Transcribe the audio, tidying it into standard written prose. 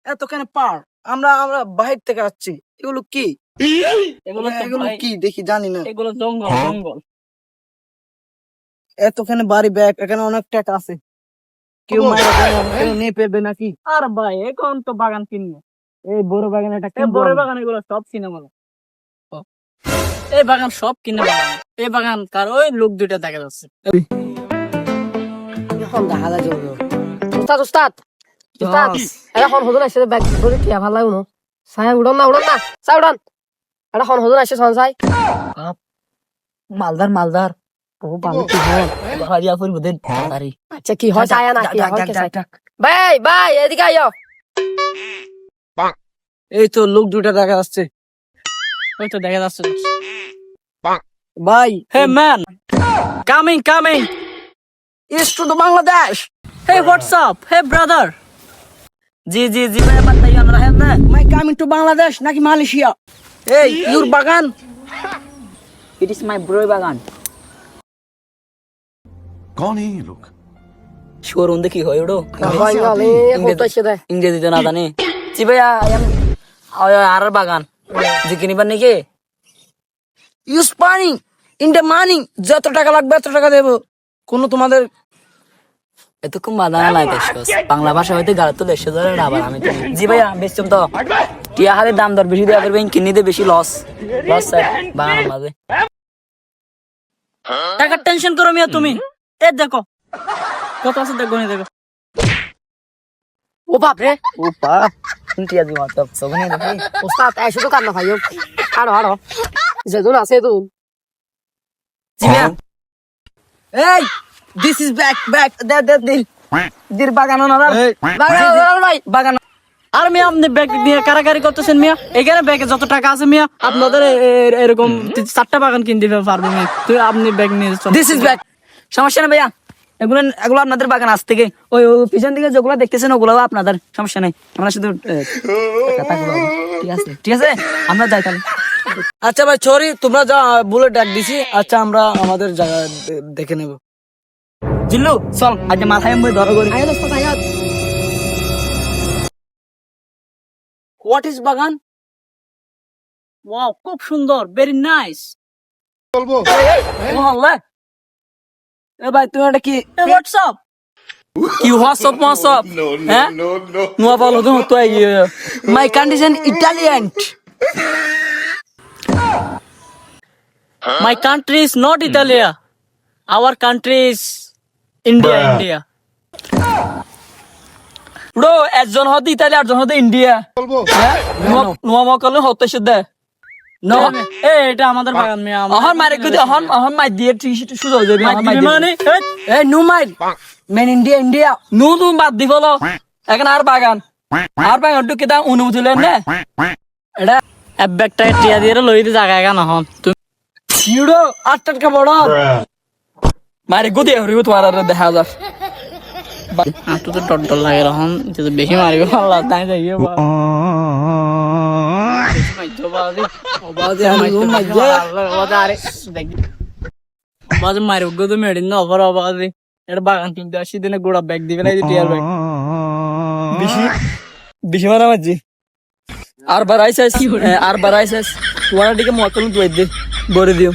এতখানে পার, আমরা আমরা বাহির থেকে আসছি। এগুলো কি? এগুলো তো এগুলো ভাই, কি দেখি জানি না। এগুলো জঙ্গল জঙ্গল। এতখানে বাড়ি ব্যাগ, এখানে অনেক টাকা আছে। কেউ মায়ের কেউ নিয়ে পেবে নাকি? আর ভাই এখন তো বাগান কিনবো, এই বড় বাগান এটা এই কিনবো বড় আমি। বাগান এগুলো সব কিনে বলো। এই বাগান সব কিনে বাগান, এই বাগান কার? ওই লোক দুইটা দেখা যাচ্ছে। এখন দেখা যায় জলদি। উস্তাদ উস্তাদ উস্তাদ, এখন হুজুর আসছে ব্যাগ করে কি ভালো লাগলো। সাই উড়ন না সাই উড়ন। এখন হুজুর আসছে সন সাই। মালদার মালদার ও ভালো কি হয় বাহারিয়া ফুল বুদেন তাড়াতাড়ি। আচ্ছা কি হয় সায়া না কি হয় কি সাই? ভাই ভাই এদিকে আইও। এই তো লোক দুটা দেখা যাচ্ছে ওই তো দেখা যাচ্ছে। ভাই। Hey man, coming coming. Is to the Bangladesh. Hey WhatsApp, hey brother. জি জি জি ভাই बताइए আমরা হ্যাঁ না। মাই কামিং টু বাংলাদেশ নাকি মালয়েশিয়া? এই ইউর বাগান? ইট ইজ মাই ব্রো বাগান। कौन है ये लोग? শোরুম দেখি হয় ওড়ো ভাই গালে কত আসছে দে। ইংরেজি তো না জানি। জি ভাইয়া আর বাগান যে কিনিবার নাকি? ইউজ পানি ইন দ্য মানি, যত টাকা লাগবে এত টাকা দেবো। কোনো তোমাদের এতক্ষণ বাদানা নাই দেশ বাংলা ভাষা হইতে গাড়ি তো দেশে ধরে আবার আমি তো জি ভাইয়া বেচছম তো টিয়া হারে দাম দর বেশি দেওয়া করবেন, কিনে দিয়ে বেশি লস লস স্যার বাগান মাঝে। টাকার টেনশন করো মিয়া তুমি। এ দেখো কত আছে দেখো নি দেখো। ও বাপ রে ও পা টিয়া দি মাত্র সবনে দেখি। উস্তাদ এই শুধু কান্না ভাইও। আরো আরো যেদুন আছে তো। জি ভাইয়া এই দিস ইজ ব্যাক দিল বাগান না বাগান ভাই বাগান। আর মিয়া আপনি ব্যাগ নিয়ে কারাকারি করতেছেন মিয়া? এখানে ব্যাগে যত টাকা আছে মিয়া আপনাদের এরকম 4টা বাগান কিনতে পারবো মিয়া। তুই আপনি ব্যাগ নিয়ে দিস ইজ ব্যাক। সমস্যা না ভাইয়া, এগুলো এগুলো আপনাদের বাগান আজ থেকে। ওই পিছন দিকে যেগুলো দেখতেছেন ওগুলো আপনাদের, সমস্যা নেই। আমরা শুধু কথাগুলো ঠিক আছে ঠিক আছে আমরা যাই তাহলে। আচ্ছা ভাই সরি, তোমরা যা বলে ডাক দিছি। আচ্ছা আমরা আমাদের জায়গা দেখে নেব। জিল্লু চল আজ মাথায় মই ধরো করি। আয় দোস্ত আয়। হোয়াট ইজ বাগান? ওয়াও খুব সুন্দর, ভেরি নাইস। মহল্লা। এ ভাই তুমি এটা কি হোয়াটসঅ্যাপ কি হোয়াটসঅ্যাপ হ্যাঁ নোয়া পালো তো তো মাই condition Italian. My country is not Italia, our country is India. India bro, একজন হতে ইতালি একজন হতে ইন্ডিয়া। হ্যাঁ নোয়া মকলে হতে দে নো। এটা আমাদের বাগান মিয়া। অহন মারে কই অহন অহন মাই দিয়ে ঠিক সুযোগ দেবে। মানে এ নো মাই মেন ইন্ডিয়া ইন্ডিয়া নু তুমি বাদ দি ফলো এখন আর বাগান ঢুকে দাও অনুমতি লেন না এটা এক ব্যাগটা টিয়া দিয়ে লই দি জায়গা একা নহন তুমি ইউরো 8 টাকা বড় মারে গদি হরিব তোমার আর দেখা যা আতো তো টটল লাগে রহন যদি বেশি মারিব আল্লাহ তাই যাইও বা বাজে মারি গদি মেডিন না ওভার অবাদি এটা বাগান কিনতে আসি দিনে গোড়া ব্যাগ দিবে না টিয়ার ব্যাগ বেশি বেশি মারা মাঝি আর বারাইছিস তোমার দিকে মকলু দুই দে বরে দিও।